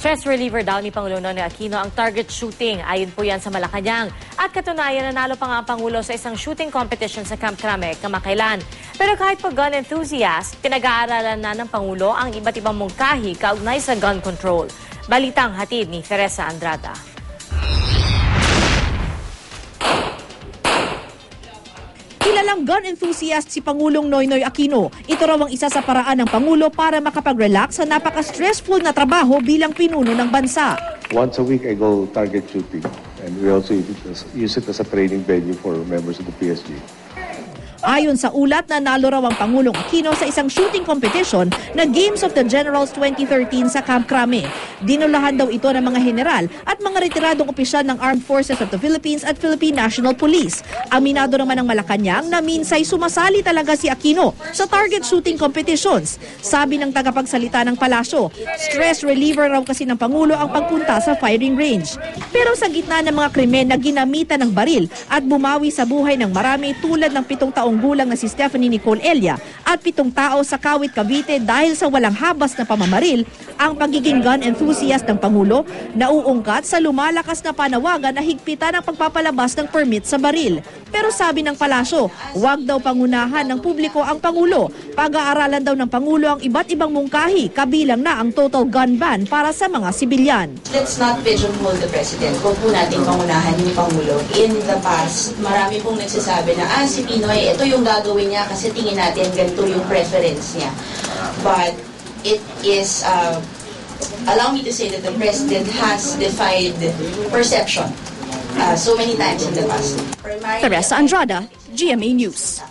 Stress reliever daw ni Pangulo Noynoy Aquino ang target shooting. Ayon po yan sa Malacanang. At katunayan, nanalo pa nga ang Pangulo sa isang shooting competition sa Camp Crame kamakailan. Pero kahit pa gun enthusiast, pinag-aaralan na ng Pangulo ang iba't ibang mungkahi kaugnay sa gun control. Balitang hatid ni Teresa Andrada. Kilalang gun enthusiast si Pangulong Noynoy Aquino. Ito raw ang isa sa paraan ng Pangulo para makapag-relax sa napaka-stressful na trabaho bilang pinuno ng bansa. Once a week I go target shooting and we also use it as a training venue for members of the PSG. Ayon sa ulat, nanalo raw ang Pangulong Aquino sa isang shooting competition na Games of the Generals 2013 sa Camp Crame. Dinulahan daw ito ng mga general at mga retiradong opisyal ng Armed Forces of the Philippines at Philippine National Police. Aminado naman ng Malacanang na minsay sumasali talaga si Aquino sa target shooting competitions. Sabi ng tagapagsalita ng palasyo, stress reliever raw kasi ng Pangulo ang pagpunta sa firing range. Pero sa gitna ng mga krimen na ginamitan ng baril at bumawi sa buhay ng marami tulad ng 7 taong gulang na si Stephanie Nicole Elia at 7 tao sa Kawit, Cavite dahil sa walang habas na pamamaril, ang pagiging gun enthusiast ng Pangulo nauungkat sa lumalakas na panawagan na higpitan ang pagpapalabas ng permit sa baril. Pero sabi ng palasyo, huwag daw pangunahan ng publiko ang Pangulo. Pag-aaralan daw ng Pangulo ang iba't ibang mungkahi, kabilang na ang total gun ban para sa mga sibilyan. Let's not pigeonhole the President. Huwag po natin pangunahan yung Pangulo. In the past, marami pong nagsasabi na, si Pinoy, ito yung gagawin niya kasi tingin natin ganito yung preference niya. But it is, allow me to say that the President has defied perception so many times in the past. Teresa Andrada, GMA News.